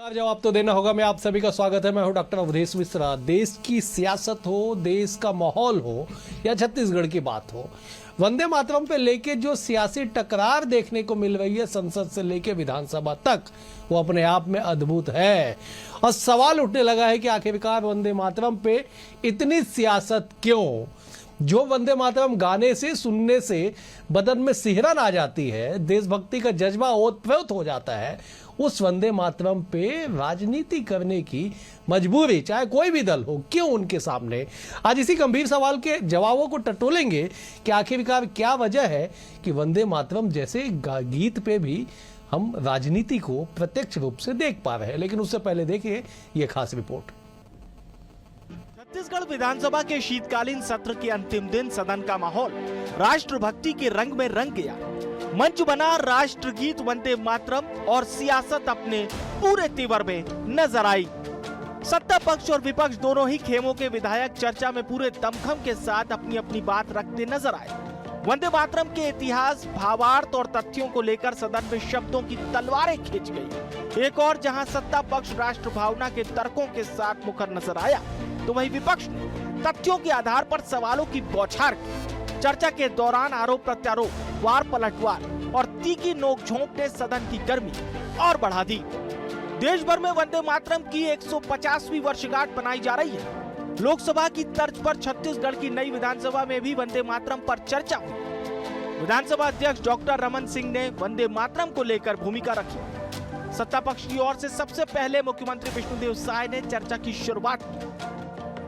जवाब तो देना होगा। मैं आप सभी का स्वागत है। मैं हूं डॉक्टर अवधेश मिश्रा। देश की सियासत हो, देश का माहौल हो या छत्तीसगढ़ की बात हो, वंदे मातरम पे लेके जो सियासी टकरार देखने को मिल रही है संसद से लेके विधानसभा तक, वो अपने आप में अद्भुत है। और सवाल उठने लगा है कि आखिरकार वंदे मातरम पे इतनी सियासत क्यों? जो वंदे मातरम गाने से, सुनने से बदन में सिहरन आ जाती है, देशभक्ति का जज्बा ओतप्रोत हो जाता है, उस वंदे मातरम पे राजनीति करने की मजबूरी चाहे कोई भी दल हो क्यों उनके सामने? आज इसी गंभीर सवाल के जवाबों को टटोलेंगे कि आखिरकार क्या वजह है कि वंदे मातरम जैसे गीत पे भी हम राजनीति को प्रत्यक्ष रूप से देख पा रहे हैं। लेकिन उससे पहले देखिए ये खास रिपोर्ट। छत्तीसगढ़ विधानसभा के शीतकालीन सत्र के अंतिम दिन सदन का माहौल राष्ट्रभक्ति के रंग में रंग गया। मंच बना राष्ट्रगीत वंदे मातरम और सियासत अपने पूरे तेवर में नजर आई। सत्ता पक्ष और विपक्ष दोनों ही खेमों के विधायक चर्चा में पूरे दमखम के साथ अपनी अपनी बात रखते नजर आए। वंदे मातरम के इतिहास, भावार्थ और तथ्यों को लेकर सदन में शब्दों की तलवारें खींच गई। एक और जहां सत्ता पक्ष राष्ट्र भावना के तर्कों के साथ मुखर नजर आया, तो वहीं विपक्ष ने तथ्यों के आधार पर सवालों की बौछार की। चर्चा के दौरान आरोप प्रत्यारोप, वार पलटवार और तीखी नोकझोंक ने सदन की गर्मी और बढ़ा दी। देश भर में वंदे मातरम की 150वीं वर्षगांठ मनाई जा रही है। लोकसभा की तर्ज पर छत्तीसगढ़ की नई विधानसभा में भी वंदे मातरम पर चर्चा हुई। विधानसभा अध्यक्ष डॉक्टर रमन सिंह ने वंदे मातरम को लेकर भूमिका रखी। सत्ता पक्ष की ओर से सबसे पहले मुख्यमंत्री विष्णुदेव साय ने चर्चा की शुरुआत की।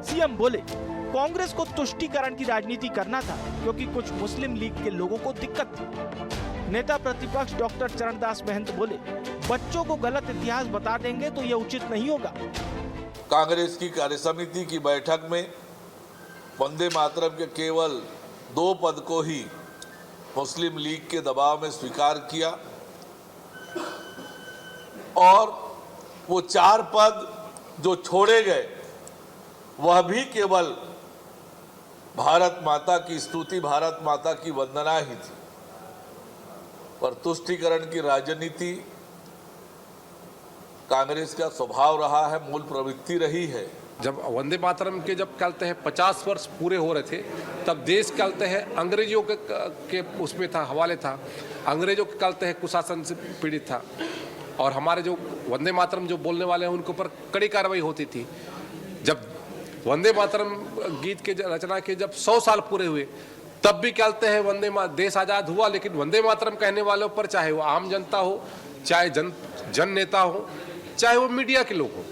सीएम बोले, कांग्रेस को तुष्टीकरण की राजनीति करना था क्योंकि कुछ मुस्लिम लीग के लोगों को दिक्कत थी। नेता प्रतिपक्ष डॉक्टर चरणदास महंत बोले, बच्चों को गलत इतिहास बता देंगे तो ये उचित नहीं होगा। कांग्रेस की कार्यसमिति की बैठक में वंदे मातरम के केवल 2 पद को ही मुस्लिम लीग के दबाव में स्वीकार किया और वो 4 पद जो छोड़े गए वह भी केवल भारत माता की स्तुति, भारत माता की वंदना ही थी। पर तुष्टीकरण की राजनीति कांग्रेस का स्वभाव रहा है, मूल प्रवृत्ति रही है। जब वंदे मातरम के जब कहते हैं 50 वर्ष पूरे हो रहे थे, तब देश कहते हैं अंग्रेजों के उसमें था, हवाले था। अंग्रेजों के कहते हैं कुशासन से पीड़ित था और हमारे जो वंदे मातरम जो बोलने वाले हैं उनके ऊपर कड़ी कार्रवाई होती थी। जब वंदे मातरम गीत के रचना के जब 100 साल पूरे हुए, तब भी कहते हैं देश आजाद हुआ, लेकिन वंदे मातरम कहने वालों पर, चाहे वो आम जनता हो, चाहे जन नेता हो, चाहे वो मीडिया के लोग हो,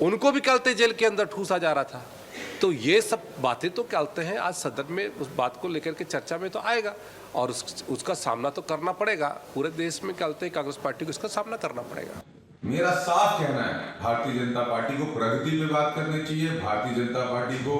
उनको भी कहते जेल के अंदर ठूसा जा रहा था। तो ये सब बातें तो कहते हैं आज सदन में उस बात को लेकर के चर्चा में तो आएगा और उसका सामना तो करना पड़ेगा। पूरे देश में कहते हैं कांग्रेस पार्टी को इसका सामना करना पड़ेगा। मेरा साफ कहना है, भारतीय जनता पार्टी को प्रगति पे बात करनी चाहिए। भारतीय जनता पार्टी को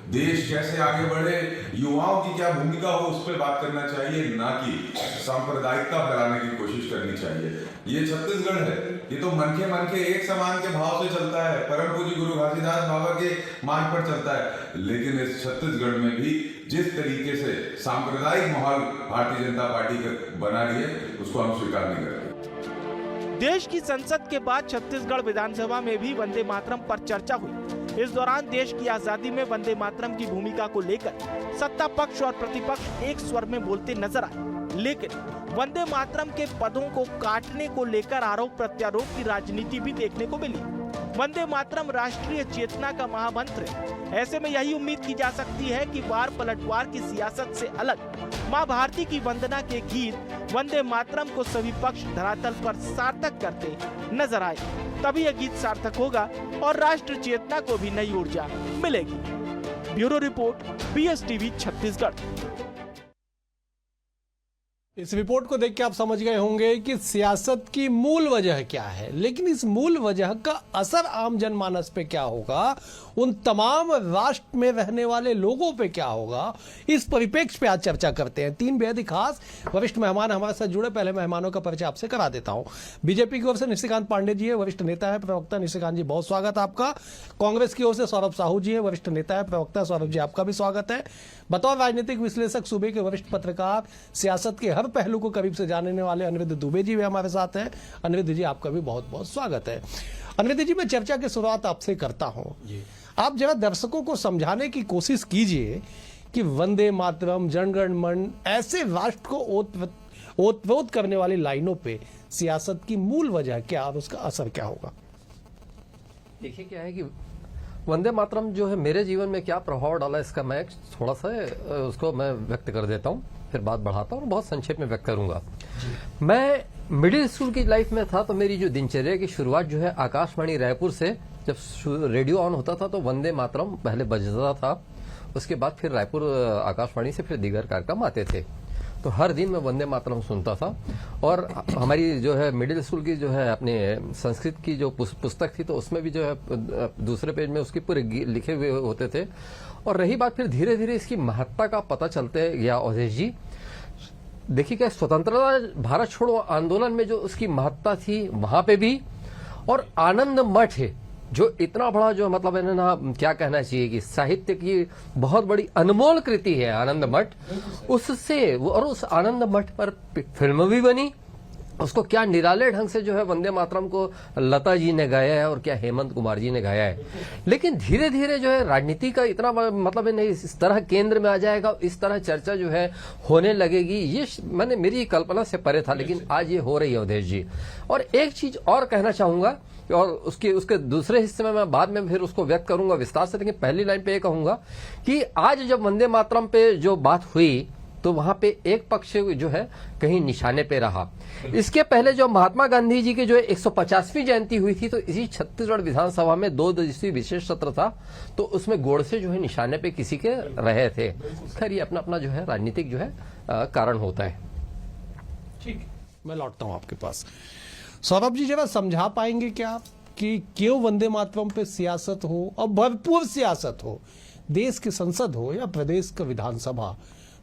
देश कैसे आगे बढ़े, युवाओं की क्या भूमिका हो, उस पर बात करना चाहिए, ना कि सांप्रदायिकता फैलाने की कोशिश करनी चाहिए। ये छत्तीसगढ़ है, ये तो मन के एक समान के भाव से चलता है, परम पूज्य गुरु घासीदास बाबा के मार्ग पर चलता है। लेकिन इस छत्तीसगढ़ में भी जिस तरीके से सांप्रदायिक माहौल भारतीय जनता पार्टी का बना रही है, उसको हम स्वीकार नहीं करते। देश की संसद के बाद छत्तीसगढ़ विधानसभा में भी वंदे मातरम पर चर्चा हुई। इस दौरान देश की आजादी में वंदे मातरम की भूमिका को लेकर सत्ता पक्ष और प्रतिपक्ष एक स्वर में बोलते नजर आए। लेकिन वंदे मातरम के पदों को काटने को लेकर आरोप प्रत्यारोप की राजनीति भी देखने को मिली। वंदे मातरम राष्ट्रीय चेतना का महामंत्र है। ऐसे में यही उम्मीद की जा सकती है कि वार पलटवार की सियासत से अलग मां भारती की वंदना के गीत वंदे मातरम को सभी पक्ष धरातल पर सार्थक करते नजर आए। तभी यह गीत सार्थक होगा और राष्ट्र चेतना को भी नई ऊर्जा मिलेगी। Bureau report, BSTV Chhattisgarh. इस रिपोर्ट को देख के आप समझ गए होंगे कि सियासत की मूल वजह क्या है, लेकिन इस मूल वजह का असर आम जनमानस पे क्या होगा, उन तमाम राष्ट्र में रहने वाले लोगों पे क्या होगा, इस परिप्रेक्ष्य पे आज चर्चा करते हैं। 3 बेहद ही खास वरिष्ठ मेहमान हमारे साथ जुड़े। पहले मेहमानों का परिचय आपसे करा देता हूं। बीजेपी की ओर से निशिकांत पांडे जी है, वरिष्ठ नेता है, प्रवक्ता। निशिकांत जी बहुत स्वागत आपका। कांग्रेस की ओर से सौरभ साहू जी है, वरिष्ठ नेता है, प्रवक्ता। सौरभ जी आपका भी स्वागत है। बतौर राजनीतिक विश्लेषक, सूबे के वरिष्ठ पत्रकार, सियासत के हर पहलू को करीब से जानने वाले अनिरुद्ध दुबे जी भी हमारे साथ हैं। अनिरुद्ध जी आपका भी बहुत बहुत स्वागत है। अनिरुद्ध जी, मैं चर्चा की शुरुआत आपसे करता हूं। आप जरा दर्शकों को समझाने की कोशिश कीजिए कि वंदे मातरम, जनगण मन ऐसे राष्ट्र को ओतप्रोत करने वाली लाइनों पे सियासत की मूल वजह क्या और उसका असर क्या होगा? देखिए, क्या है कि वंदे मातरम जो है मेरे जीवन में क्या प्रभाव डाला, इसका मैं थोड़ा सा उसको मैं व्यक्त कर देता हूँ, फिर बात बढ़ाता हूँ और बहुत संक्षेप में व्यक्त करूंगा। मैं मिडिल स्कूल की लाइफ में था, तो मेरी जो दिनचर्या की शुरुआत जो है आकाशवाणी रायपुर से, जब रेडियो ऑन होता था तो वंदे मातरम पहले बजता था, उसके बाद फिर रायपुर आकाशवाणी से फिर दीगर कार्यक्रम आते थे। तो हर दिन मैं वंदे मातरम सुनता था। और हमारी जो है मिडिल स्कूल की जो है अपने संस्कृत की जो पुस्तक थी, तो उसमें भी जो है दूसरे पेज में उसके पूरे लिखे हुए होते थे। और रही बात, फिर धीरे धीरे इसकी महत्ता का पता चलते गया अवधेश जी। देखिए, क्या स्वतंत्रता भारत छोड़ो आंदोलन में जो उसकी महत्ता थी वहां पे भी, और आनंद मठ है जो इतना बड़ा जो मतलब है ना, क्या कहना चाहिए कि साहित्य की बहुत बड़ी अनमोल कृति है आनंद मठ, उससे और उस आनंद मठ पर फिल्म भी बनी। उसको क्या निराले ढंग से जो है वंदे मातरम को लता जी ने गाया है और क्या हेमंत कुमार जी ने गाया है। लेकिन धीरे धीरे जो है राजनीति का इतना मतलब नहीं इस तरह केंद्र में आ जाएगा, इस तरह चर्चा जो है होने लगेगी, ये मैंने मेरी कल्पना से परे था, लेकिन आज ये हो रही है अवधेश जी। और एक चीज और कहना चाहूंगा, और उसके दूसरे हिस्से में मैं बाद में फिर उसको व्यक्त करूंगा विस्तार से, लेकिन पहली लाइन पे ये कहूंगा कि आज जब वंदे मातरम पे जो बात हुई तो वहां पे एक पक्ष जो है कहीं निशाने पे रहा। इसके पहले जो महात्मा गांधी जी की जो 150वीं जयंती हुई थी, तो इसी छत्तीसगढ़ विधानसभा में 2 दिवसीय विशेष सत्र था, तो उसमें गोडसे जो है निशाने पे किसी के रहे थे। खैर, ये अपना अपना जो है राजनीतिक जो है कारण होता है। ठीक, मैं लौटता हूं आपके पास। सौरभ जी, जरा समझा पाएंगे क्या आप कि क्यों वंदे मातरम पे सियासत हो और भरपूर सियासत हो, देश की संसद हो या प्रदेश का विधानसभा,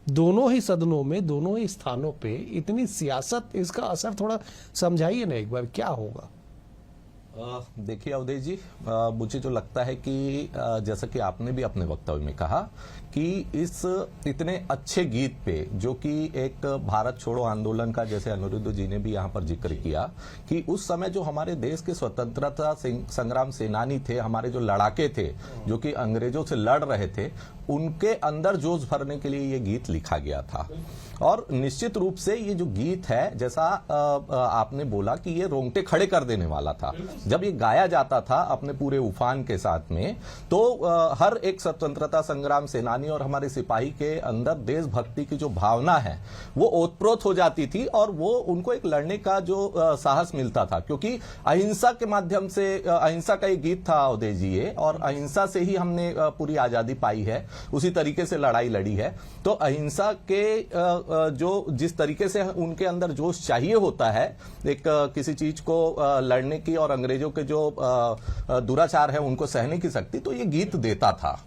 दोनों ही सदनों में, दोनों ही स्थानों पे इतनी सियासत, इसका असर थोड़ा समझाइए ना एक बार, क्या होगा? देखिए अवधेश जी, मुझे जो लगता है कि जैसा कि आपने भी अपने वक्तव्य में कहा कि इस इतने अच्छे गीत पे, जो कि एक भारत छोड़ो आंदोलन का, जैसे अनिरुद्ध जी ने भी यहाँ पर जिक्र किया कि उस समय जो हमारे देश के स्वतंत्रता संग्राम सेनानी थे, हमारे जो लड़ाके थे, जो कि अंग्रेजों से लड़ रहे थे, उनके अंदर जोश भरने के लिए ये गीत लिखा गया था। और निश्चित रूप से ये जो गीत है, जैसा आपने बोला कि ये रोंगटे खड़े कर देने वाला था। जब ये गाया जाता था अपने पूरे उफान के साथ में, तो हर एक स्वतंत्रता संग्राम सेनानी और हमारे सिपाही के अंदर देशभक्ति की जो भावना है वो ओतप्रोत हो जाती थी, और वो उनको एक लड़ने का जो साहस मिलता था। क्योंकि अहिंसा के माध्यम से, अहिंसा का एक गीत था अवधेश जी ये, और अहिंसा से ही हमने पूरी आजादी पाई है, उसी तरीके से लड़ाई लड़ी है। तो अहिंसा के जो जिस तरीके से उनके अंदर जोश चाहिए होता है एक किसी चीज को लड़ने की, और अंग्रेजों के जो दुराचार है उनको सहने की शक्ति, तो ये गीत देता था।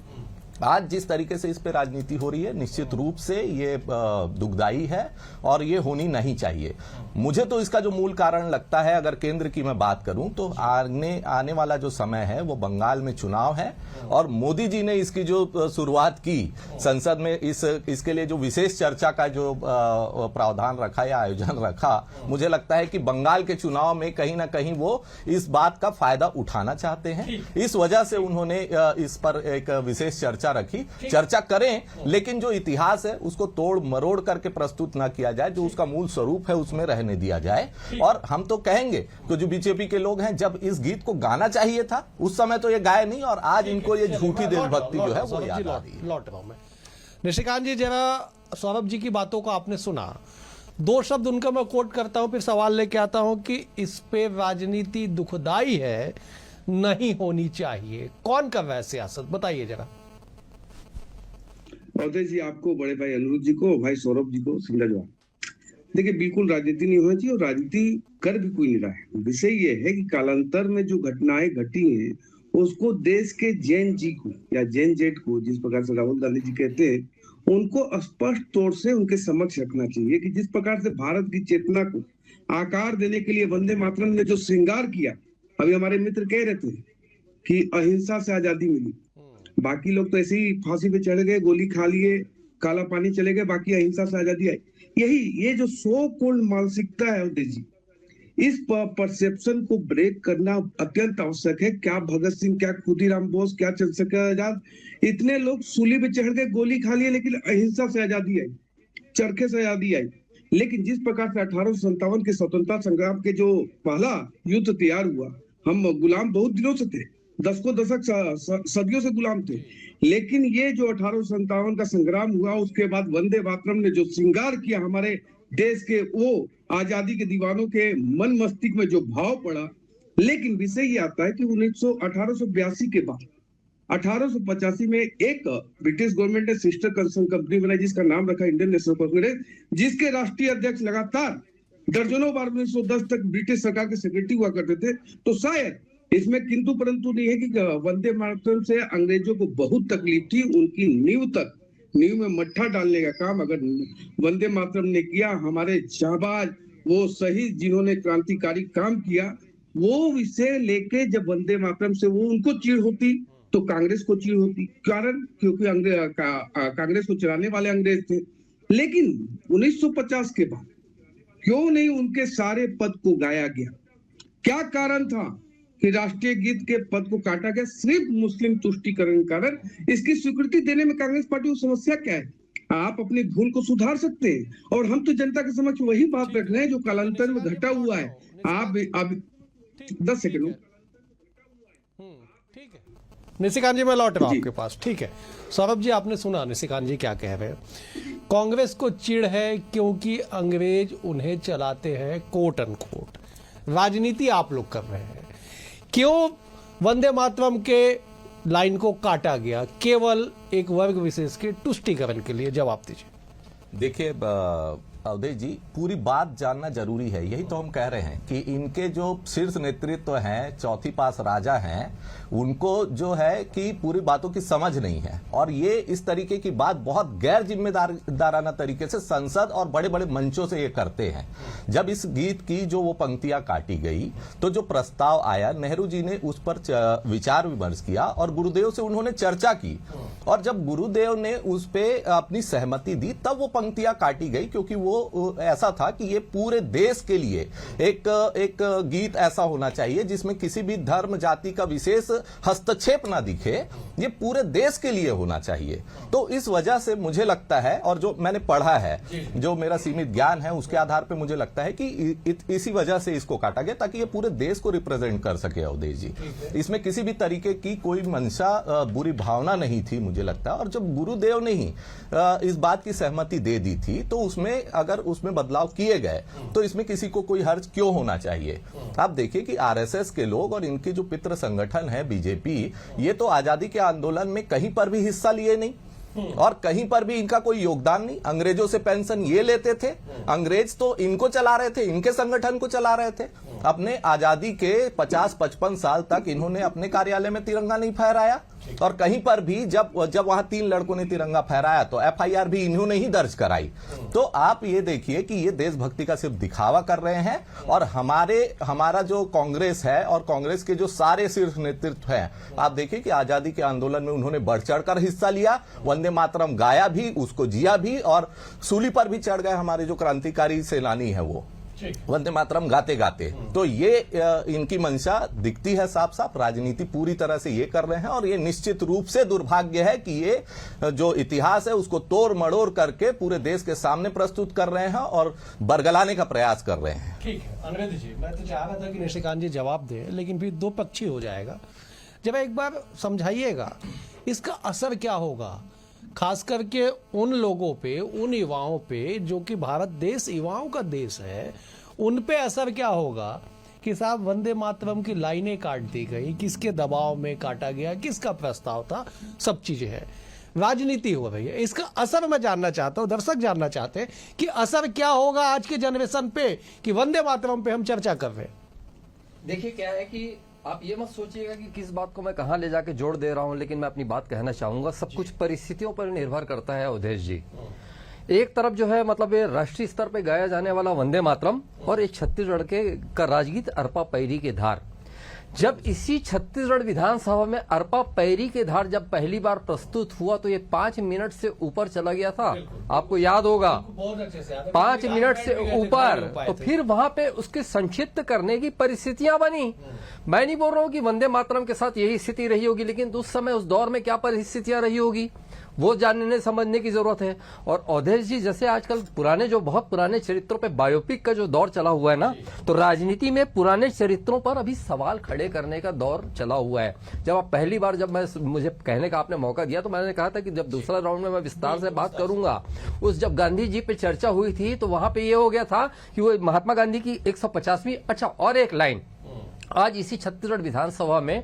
आज जिस तरीके से इस पे राजनीति हो रही है, निश्चित रूप से ये दुखदाई है और ये होनी नहीं चाहिए। मुझे तो इसका जो मूल कारण लगता है, अगर केंद्र की मैं बात करूं, तो आने वाला जो समय है वो बंगाल में चुनाव है, और मोदी जी ने इसकी जो शुरुआत की संसद में, इसके लिए जो विशेष चर्चा का जो प्रावधान रखा या आयोजन रखा, मुझे लगता है कि बंगाल के चुनाव में कहीं ना कहीं वो इस बात का फायदा उठाना चाहते हैं। इस वजह से उन्होंने इस पर एक विशेष चर्चा रखी। चर्चा करें, लेकिन जो इतिहास है उसको तोड़ मरोड़ करके प्रस्तुत ना किया जाए, जो उसका मूल स्वरूप है उसमें रहने दिया जाए। और हम तो कहेंगे कि जो बीजेपी के लोग हैं, जब इस गीत को गाना चाहिए था उस समय तो ये गाए नहीं, और आज इनको ये झूठी देशभक्ति जो है वो याद आ रही है। लौट रहा हूं मैं। निशिकांत जी, जरा सौरभ जी की बातों को आपने सुना, 2 शब्द उनका मैं कोट करता हूं, फिर सवाल लेके आता हूं कि इस पे राजनीति दुखदाई है, नहीं होनी चाहिए। कौन कर रहा है सियासत, बताइए जरा। अवधेश जी, आपको, बड़े भाई अनिरुद्ध जी को, भाई सौरभ जी को सिंगल जवाब। देखिए, बिल्कुल राजनीति नहीं होनी चाहिए, और राजनीति कर भी कोई नहीं रहा है। विषय ये है कि कालांतर में जो घटनाएं घटी हैं उसको देश के जैन जी को या जैन जेट को, जिस प्रकार से राहुल गांधी जी कहते हैं, उनको स्पष्ट तौर से उनके समक्ष रखना चाहिए कि जिस प्रकार से भारत की चेतना को आकार देने के लिए वंदे मातरम ने जो श्रृंगार किया, अभी हमारे मित्र कह रहे थे कि अहिंसा से आजादी मिली, बाकी लोग तो ऐसे ही फांसी पे चढ़ गए, गोली खा लिए, काला पानी चले गए, बाकी अहिंसा से आजादी आई। ये जो सो कोल्ड मानसिकता है अवधेश जी, इस परसेप्शन को ब्रेक करना अत्यंत आवश्यक है। क्या भगत सिंह, क्या खुदीराम बोस, क्या चंद्रशेखर आजाद, इतने लोग सूली पे चढ़ के गोली खा लिए, लेकिन अहिंसा से आजादी आई, चरखे से आजादी आई। लेकिन जिस प्रकार से 1857 के स्वतंत्रता संग्राम के जो पहला युद्ध तैयार हुआ, हम गुलाम बहुत दिनों से थे, दशकों दशक सदियों से गुलाम थे, लेकिन ये जो 1857 का संग्राम हुआ, उसके बाद वंदे मातरम ने जो श्रृंगार किया हमारे देश के, वो आजादी के दीवानों के मन मस्तिष्क में जो भाव पड़ा। लेकिन विषय ये आता है कि 1882 के बाद 1885 में एक ब्रिटिश गवर्नमेंट ने सिस्टर कंसर्न कंपनी बनाई, जिसका नाम रखा इंडियन नेशनल कांग्रेस, जिसके राष्ट्रीय अध्यक्ष लगातार दर्जनों बार 1910 तक ब्रिटिश सरकार के सेक्रेटरी हुआ करते थे। तो शायद इसमें किंतु परंतु नहीं है कि वंदे मातरम से अंग्रेजों को बहुत तकलीफ थी। उनकी नींव में मट्ठा डालने का काम अगर वंदे मातरम ने किया, हमारे जाबाज वो शहीद जिन्होंने क्रांतिकारी काम किया, वो इसे लेके जब वंदे मातरम से वो उनको चीड़ होती तो कांग्रेस को चीड़ होती। कारण क्योंकि कांग्रेस को चलाने वाले अंग्रेज थे। लेकिन 1950 के बाद क्यों नहीं उनके सारे पद को गाया गया? क्या कारण था कि राष्ट्रीय गीत के पद को काटा गया? सिर्फ मुस्लिम तुष्टीकरण कारण। इसकी स्वीकृति देने में कांग्रेस पार्टी को समस्या क्या है? आप अपनी भूल को सुधार सकते हैं, और हम तो जनता के समक्ष वही बात रख रहे हैं जो कालांतर में घटा हुआ है। आप 10 सेकंड। ठीक है निशिकांत जी, मैं लौट रहा हूं आपके पास। ठीक है सौरभ जी, आपने सुना निशिकांत जी क्या कह रहे हैं। कांग्रेस को चिढ़ है क्योंकि अंग्रेज उन्हें चलाते हैं, कोट अनकोट। राजनीति आप लोग कर रहे हैं। क्यों वंदे मातरम के लाइन को काटा गया? केवल एक वर्ग विशेष के तुष्टीकरण के लिए। जवाब दीजिए। देखिए अवधेश जी, पूरी बात जानना जरूरी है। यही तो हम कह रहे हैं कि इनके जो शीर्ष नेतृत्व हैं, चौथी पास राजा हैं, उनको जो है कि पूरी बातों की समझ नहीं है, और ये इस तरीके की बात बहुत गैर जिम्मेदाराना तरीके से संसद और बड़े बड़े मंचों से ये करते हैं। जब इस गीत की जो वो पंक्तियां काटी गई, तो जो प्रस्ताव आया, नेहरू जी ने उस पर विचार विमर्श किया और गुरुदेव से उन्होंने चर्चा की, और जब गुरुदेव ने उस पर अपनी सहमति दी तब वो पंक्तियां काटी गई, क्योंकि वो ऐसा था कि ये पूरे देश के लिए एक गीत ऐसा होना चाहिए जिसमें किसी भी धर्म जाति का विशेष हस्तक्षेप ना दिखे, ये पूरे देश के लिए होना चाहिए। तो इस वजह से मुझे लगता है, और जो मैंने पढ़ा है, जो मेरा सीमित ज्ञान है, उसके आधार पे मुझे लगता है कि इसी वजह से इसको काटा गया, ताकि ये पूरे देश को रिप्रेजेंट कर सके अवधेश जी। इसमें किसी भी तरीके की कोई मंशा, बुरी भावना नहीं थी मुझे लगता है। और जब गुरुदेव ने ही इस बात की सहमति दे दी थी, तो उसमें अगर उसमें बदलाव किए गए तो इसमें किसी को कोई हर्ज क्यों होना चाहिए? आप देखिए कि आरएसएस के लोग और इनके जो पितृ संगठन है बीजेपी, ये तो आजादी के आंदोलन में कहीं पर भी हिस्सा लिए नहीं और कहीं पर भी इनका कोई योगदान नहीं। अंग्रेजों से पेंशन ये लेते थे, अंग्रेज तो इनको चला रहे थे, इनके संगठन को चला रहे थे। अपने आजादी के 50-55 साल तक इन्होंने अपने कार्यालय में तिरंगा नहीं फहराया, और कहीं पर भी जब वहां 3 लड़कों ने तिरंगा फहराया तो एफआईआर भी इन्होंने ही दर्ज कराई। तो आप ये देखिए कि ये देशभक्ति का सिर्फ दिखावा कर रहे हैं। और हमारा जो कांग्रेस है और कांग्रेस के जो सारे शीर्ष नेतृत्व हैं, आप देखिए कि आजादी के आंदोलन में उन्होंने बढ़ चढ़कर हिस्सा लिया, वंदे मातरम गाया भी, उसको जिया भी, और सूली पर भी चढ़ गए हमारे जो क्रांतिकारी सेनानी है वो वंदे मातरम गाते गाते। तो ये इनकी मंशा दिखती है साफ साफ। राजनीति पूरी तरह से ये कर रहे हैं, और ये निश्चित रूप से दुर्भाग्य है कि ये जो इतिहास है उसको तोड़ मड़ोड़ करके पूरे देश के सामने प्रस्तुत कर रहे हैं और बरगलाने का प्रयास कर रहे हैं। ठीक है अनिरुद्ध जी, मैं तो चाह रहा था कि निशिकांत जी जवाब दे, लेकिन फिर दो पक्षी हो जाएगा। जब एक बार समझाइएगा इसका असर क्या होगा, खास करके उन लोगों पे, उन युवाओं पे जो कि भारत देश युवाओं का देश है, उन पे असर क्या होगा कि साहब वंदे मातरम की लाइनें काट दी गई, किसके दबाव में काटा गया, किसका प्रस्ताव था, सब चीजें हैं, राजनीति हो रही है। इसका असर मैं जानना चाहता हूं, दर्शक जानना चाहते हैं कि असर क्या होगा आज के जनरेशन पे कि वंदे मातरम पे हम चर्चा कर रहे हैं। देखिए क्या है कि आप ये मत सोचिएगा कि किस बात को मैं कहां ले जाके जोड़ दे रहा हूं, लेकिन मैं अपनी बात कहना चाहूंगा। सब कुछ परिस्थितियों पर निर्भर करता है अवधेश जी। एक तरफ जो है मतलब ये राष्ट्रीय स्तर पे गाया जाने वाला वंदे मातरम, और एक छत्तीसगढ़ के का राजगीत अरपा पैरी के धार। जब इसी छत्तीसगढ़ विधानसभा में अरपा पैरी के धार जब पहली बार प्रस्तुत हुआ तो ये 5 मिनट से ऊपर चला गया था, आपको याद होगा, 5 मिनट से ऊपर। तो फिर वहां पे उसके संक्षिप्त करने की परिस्थितियां बनी। मैं नहीं बोल रहा हूं कि वंदे मातरम के साथ यही स्थिति रही होगी, लेकिन उस समय उस दौर में क्या परिस्थितियां रही होगी वो जानने समझने की जरूरत है। और अवधेश जी, जैसे आजकल पुराने जो बहुत पुराने चरित्रों पे बायोपिक का जो दौर चला हुआ है ना, तो राजनीति में पुराने चरित्रों पर अभी सवाल खड़े करने का दौर चला हुआ है। जब आप पहली बार मुझे कहने का आपने मौका दिया तो मैंने कहा था कि जब दूसरा राउंड में मैं विस्तार से बात करूंगा। उस जब गांधी जी पे चर्चा हुई थी तो वहां पे ये हो गया था कि वो महात्मा गांधी की 150वीं, अच्छा और एक लाइन आज इसी छत्तीसगढ़ विधानसभा में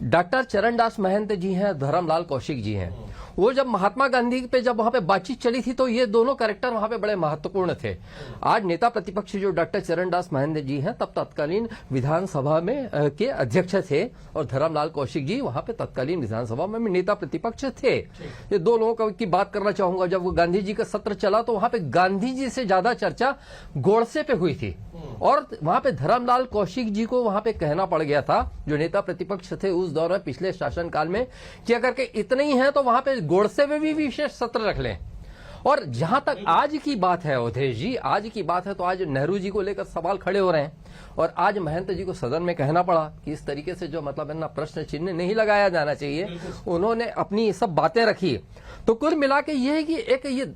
डॉक्टर चरणदास महंत जी हैं, धर्मलाल कौशिक जी हैं, वो जब महात्मा गांधी पे जब वहां पे बातचीत चली थी तो ये दोनों कैरेक्टर वहां पे बड़े महत्वपूर्ण थे। आज नेता प्रतिपक्ष जो डॉक्टर चरणदास महंत जी हैं तब तत्कालीन विधानसभा में के अध्यक्ष थे और धर्मलाल कौशिक जी वहां पे तत्कालीन विधानसभा में नेता प्रतिपक्ष थे। ये दो लोगों की बात करना चाहूंगा। जब गांधी जी का सत्र चला तो वहां पे गांधी जी से ज्यादा चर्चा गोडसे पे हुई थी और वहां पे धर्मलाल कौशिक जी को वहां पे कहना पड़ गया था, जो नेता प्रतिपक्ष थे उस दौर में पिछले शासनकाल में, कि अगर के इतने ही हैं तो वहां पे गोडसे में भी विशेष सत्र रख लें। और जहां तक आज की बात है अवधेश जी, आज की बात है तो आज नेहरू जी को लेकर सवाल खड़े हो रहे हैं और आज महंत जी को सदन में कहना पड़ा कि इस तरीके से जो मतलब है ना प्रश्न चिन्ह नहीं लगाया जाना चाहिए, उन्होंने अपनी सब बातें रखी। तो कुल मिला के ये है कि एक ये,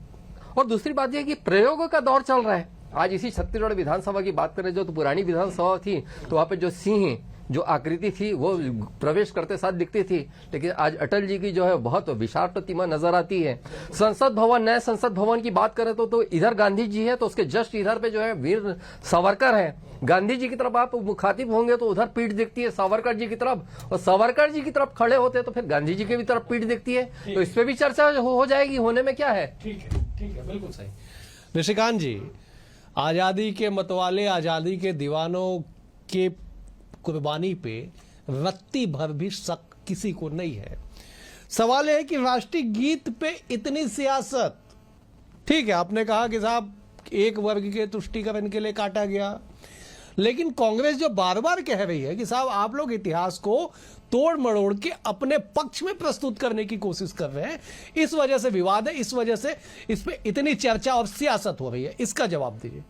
और दूसरी बात यह कि प्रयोग का दौर चल रहा है। आज इसी छत्तीसगढ़ विधानसभा की बात करें, जो तो पुरानी विधानसभा थी तो वहां पे जो सिंह जो आकृति थी वो प्रवेश करते साथ दिखती थी, लेकिन आज अटल जी की जो है बहुत विशाल प्रतिमा नजर आती है। संसद भवन, नए संसद भवन की बात करें तो इधर गांधी जी है तो उसके जस्ट इधर पे जो है वीर सावरकर है। गांधी जी की तरफ आप मुखातिब होंगे तो उधर पीठ दिखती है सावरकर जी की तरफ, और सावरकर जी की तरफ खड़े होते तो फिर गांधी जी की भी तरफ पीठ दिखती है। तो इस पे भी चर्चा हो जाएगी, होने में क्या है। ठीक है, बिल्कुल सही। निशिकांत जी, आजादी के मतवाले, आजादी के दीवानों के कुर्बानी पे रत्ती भर भी शक किसी को नहीं है। सवाल है कि राष्ट्रीय गीत पे इतनी सियासत, ठीक है आपने कहा कि साहब एक वर्ग के तुष्टीकरण के लिए काटा गया, लेकिन कांग्रेस जो बार बार कह रही है कि साहब आप लोग इतिहास को तोड़ मरोड़ के अपने पक्ष में प्रस्तुत करने की कोशिश कर रहे हैं, इस वजह से विवाद है, इस वजह से इस पे इतनी चर्चा और सियासत हो रही है, इसका जवाब दीजिए।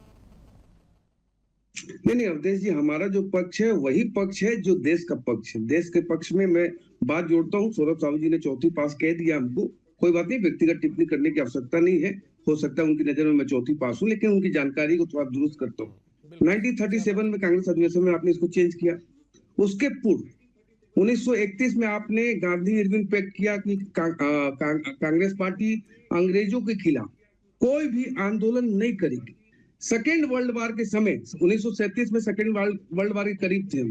नहीं अवधेश जी, हमारा जो पक्ष है वही पक्ष है जो देश का पक्ष है। देश के पक्ष में मैं बात जोड़ता हूँ। सौरभ साहू जी ने चौथी पास कह दिया हमको, कोई बात नहीं, व्यक्तिगत टिप्पणी करने की आवश्यकता नहीं है। हो सकता है उनकी नजर में मैं चौथी पास हूँ, लेकिन उनकी जानकारी को थोड़ा दुरुस्त करता हूँ। 1937 में कांग्रेस अधिवेशन में आपने इसको चेंज किया। उसके पूर्व 1931 में आपने गांधी इरविन पैक्ट किया कि कांग्रेस पार्टी अंग्रेजों के खिलाफ कोई भी आंदोलन नहीं करेगी। सेकेंड वर्ल्ड वार के समय 1937 में सेकेंड वर्ल्ड वार के करीब थे,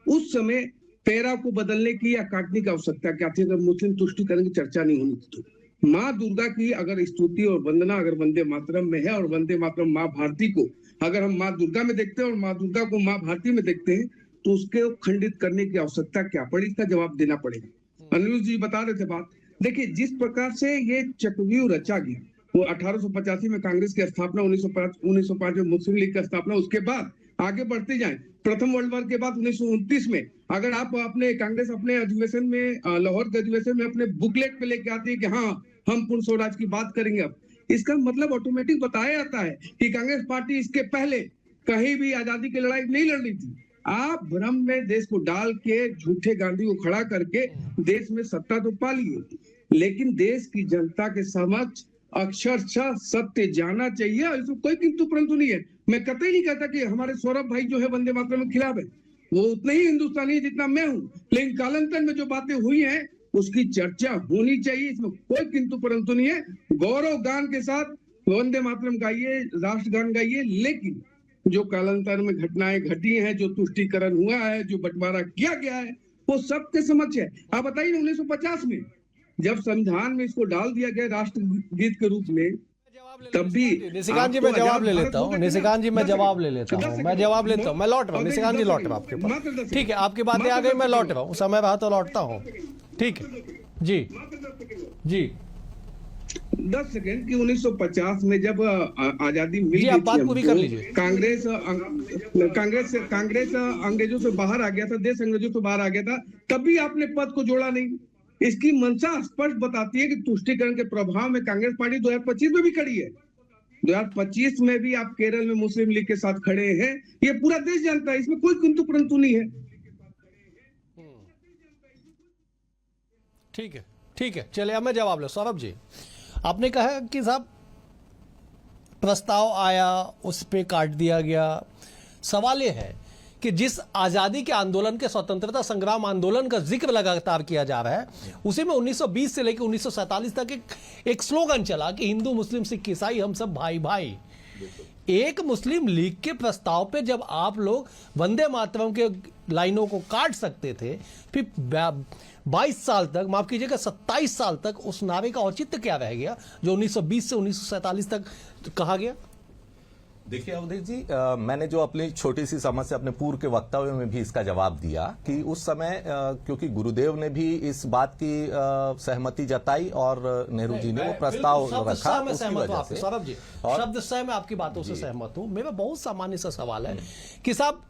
उस समय पैरा को बदलने की या काटने की आवश्यकता क्या थी अगर मुस्लिम तुष्टीकरण की चर्चा नहीं होनी थी तो। माँ दुर्गा की अगर स्तुति और वंदना अगर वंदे मातरम में है और वंदे मातरम माँ भारती को अगर हम माँ दुर्गा में देखते हैं और माँ दुर्गा को माँ भारती में देखते हैं तो उसके खंडित करने की आवश्यकता क्या पड़ी, इसका जवाब देना पड़ेगा। अनिरुद्ध जी बता रहे थे बात, देखिए जिस प्रकार से ये चक्रव्यूह रचा गया, वो 1885 में कांग्रेस की स्थापना, 1905 में मुस्लिम लीग की स्थापना, उसके बाद आगे बढ़ते जाएं, प्रथम वर्ल्ड वार के बाद 1929 में अगर आप अपने कांग्रेस अपने अधिवेशन में, लाहौर के अधिवेशन में अपने बुकलेट पे लेके आती है कि हाँ हम पूर्ण स्वराज की बात करेंगे, अब इसका मतलब ऑटोमेटिक बताया जाता है कि कांग्रेस पार्टी इसके पहले कहीं भी आजादी की लड़ाई नहीं लड़ रही थी। आप भ्रम में देश को डाल के झूठे गांधी को खड़ा करके देश में सत्ता तो पा लिए, लेकिन देश की जनता के समक्ष अक्षरशः सत्य जाना चाहिए। इसमें कोई किंतु परंतु नहीं है। मैं कतई नहीं कहता कि हमारे सौरभ भाई जो है वंदे मातरम के खिलाफ है, वो उतने ही हिंदुस्तानी है जितना मैं हूं, लेकिन कालांतर में जो बातें हुई हैं उसकी चर्चा होनी चाहिए, इसमें कोई किंतु परंतु नहीं है। गौरव गान के साथ वंदे मातरम गाइए, राष्ट्रगान गाइए, लेकिन जो कालांतर में घटनाएं घटी हैं, जो तुष्टीकरण हुआ है, जो बंटवारा किया गया है, वो सबके समक्ष है। आप बताइए 1950 में जब संविधान में इसको डाल दिया गया राष्ट्रगीत के रूप में, तब भी निशिकांत जी मैं जवाब ले लेता हूँ। निशिकांत जी मैं जवाब ले लेता हूँ, मैं जवाब लेता हूँ, मैं लौट रहा हूँ। निशिकांत जी लौट रहा हूँ आपके पास, ठीक है आपकी बातें आ गई, मैं लौट रहा हूँ, समय रहा तो लौटता हूँ, ठीक है जी जी। 10 सेकंड कि 1950 में जब आजादी मिल जी, गई आप थी बात पूरी कर हमको, लीजिए। कांग्रेस अंग्रेजों से बाहर आ गया था, देश अंग्रेजों से बाहर आ गया था, तभी आपने पद को जोड़ा नहीं। इसकी मंशा स्पष्ट बताती है कि तुष्टीकरण के प्रभाव में कांग्रेस पार्टी 2025 में भी खड़ी है। 2025 में भी आप केरल में मुस्लिम लीग के साथ खड़े हैं, ये पूरा देश जानता है, इसमें कोई किंतु परंतु नहीं है। ठीक है, चलिए अब मैं जवाब लो। सौरभ जी, आपने कहा कि साहब प्रस्ताव आया, उस पे काट दिया गया। सवाल यह है कि जिस आजादी के आंदोलन के स्वतंत्रता संग्राम आंदोलन का जिक्र लगातार किया जा रहा है, उसी में 1920 से लेकर 1947 तक एक स्लोगन चला कि हिंदू मुस्लिम सिख ईसाई हम सब भाई भाई। एक मुस्लिम लीग के प्रस्ताव पे जब आप लोग वंदे मातरम के लाइनों को काट सकते थे, फिर 22 साल तक, माफ कीजिएगा 27 साल तक उस नारे का औचित्य क्या रह गया जो 1920 से 1947 तक कहा गया? देखिए अवधेश जी, मैंने जो अपनी छोटी सी समझ से अपने पूर्व के वक्तव्य में भी इसका जवाब दिया कि उस समय क्योंकि गुरुदेव ने भी इस बात की सहमति जताई और नेहरू जी ने वो प्रस्ताव रखा, उसकी वजह से। सौरभ जी, शब्द से मैं आपकी बातों से सहमत हूं। मेरा बहुत सामान्य सा सवाल है कि साहब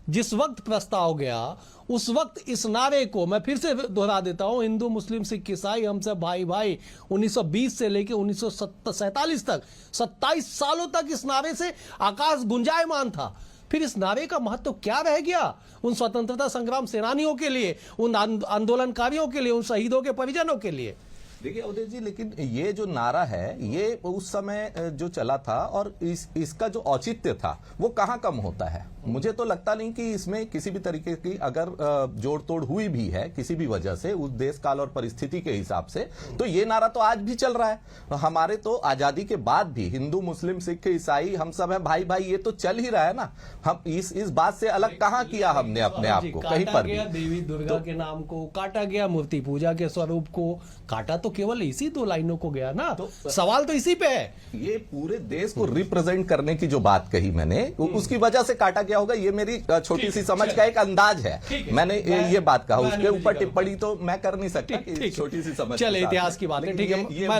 जिस वक्त प्रस्ताव गया उस वक्त इस नारे को मैं फिर से दोहरा देता हूं, हिंदू मुस्लिम सिख ईसाई हम सब भाई भाई, 1920 से लेकर 1947 तक 27 सालों तक इस नारे से आकाश गुंजायमान था। फिर इस नारे का महत्व क्या रह गया उन स्वतंत्रता संग्राम सेनानियों के लिए, उन आंदोलनकारियों के लिए, उन शहीदों के परिजनों के लिए? देखिए अवधेश जी, लेकिन ये जो नारा है ये उस समय जो चला था और इसका जो औचित्य था वो कहाँ कम होता है। मुझे तो लगता नहीं कि इसमें किसी भी तरीके की अगर जोड़ तोड़ हुई भी है किसी भी वजह से उस देश काल और परिस्थिति के हिसाब से, तो ये नारा तो आज भी चल रहा है। हमारे तो आजादी के बाद भी हिंदू मुस्लिम सिख ईसाई हम सब है भाई भाई, ये तो चल ही रहा है ना। हम इस बात से अलग कहाँ किया हमने अपने आप को कहीं पर भी। देवी दुर्गा के नाम को काटा गया, मूर्ति पूजा के स्वरूप को काटा, तो केवल इसी 2 लाइनों को गया ना। तो सवाल तो इसी पे है। ये पूरे देश को रिप्रेजेंट करने की जो बात कही मैंने, उसकी वजह से काटा गया होगा, ये मेरी छोटी सी समझ का एक अंदाज है। मैंने ये बात कहा, उसके ऊपर टिप्पणी तो मैं कर नहीं सकता, छोटी सी समझ। चले इतिहास की बात है, ठीक है, मैं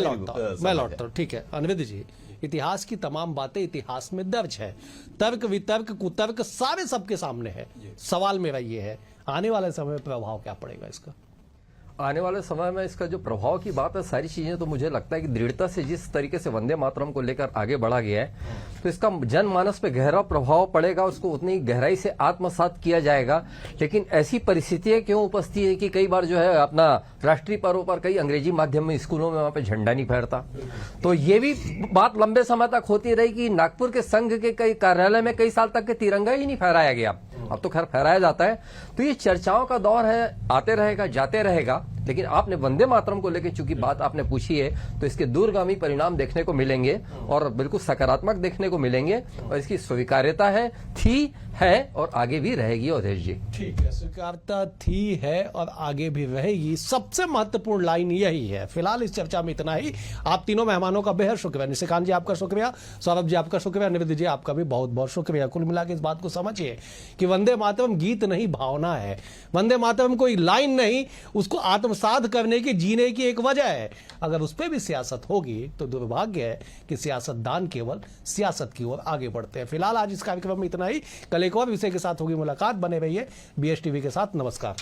लौटता हूं। ठीक है अनिरुद्ध जी, इतिहास की तमाम बातें इतिहास में दर्ज है, तर्क वितर्क कुतर्क सारे सबके सामने है। सवाल मेरा ये है, आने वाले समय में प्रभाव क्या पड़ेगा इसका? आने वाले समय में इसका जो प्रभाव की बात है, सारी चीजें तो मुझे लगता है कि दृढ़ता से जिस तरीके से वंदे मातरम को लेकर आगे बढ़ा गया है, तो इसका जनमानस पे गहरा प्रभाव पड़ेगा, उसको उतनी गहराई से आत्मसात किया जाएगा। लेकिन ऐसी परिस्थितियां क्यों उपस्थित है कि कई बार जो है अपना राष्ट्रीय पर्व पर कई अंग्रेजी माध्यम में स्कूलों में वहां पे झंडा नहीं फहरता, तो ये भी बात लंबे समय तक होती रही कि नागपुर के संघ के कई कार्यालय में कई साल तक के तिरंगा ही नहीं फहराया गया। अब तो खैर फहराया जाता है। तो ये चर्चाओं का दौर है, आते रहेगा जाते रहेगा। लेकिन आपने वंदे मातरम को लेकर चूंकि बात आपने पूछी है, तो इसके दूरगामी परिणाम देखने को मिलेंगे और बिल्कुल सकारात्मक देखने को मिलेंगे, और इसकी स्वीकार्यता है और आगे भी रहेगी। अवधेश जी, ठीक है, स्वीकार्यता थी, है और आगे भी रहेगी। सबसे महत्वपूर्ण लाइन यही है। फिलहाल इस चर्चा में इतना ही। आप तीनों मेहमानों का बेहद शुक्रिया। निशिकांत जी आपका शुक्रिया, सौरभ जी आपका शुक्रिया, निवेदित जी आपका भी बहुत बहुत शुक्रिया। कुल मिला के इस बात को समझिए कि वंदे मातरम गीत नहीं, भावना है। वंदे मातरम कोई लाइन नहीं, उसको आत्मसात करने की, जीने की एक वजह है। अगर उस पर भी सियासत होगी तो दुर्भाग्य है कि सियासतदान केवल सियासत की ओर आगे बढ़ते हैं। फिलहाल आज इस कार्यक्रम में इतना ही। कल एक और विषय के साथ होगी मुलाकात। बने रहिए BS टीवी के साथ। नमस्कार।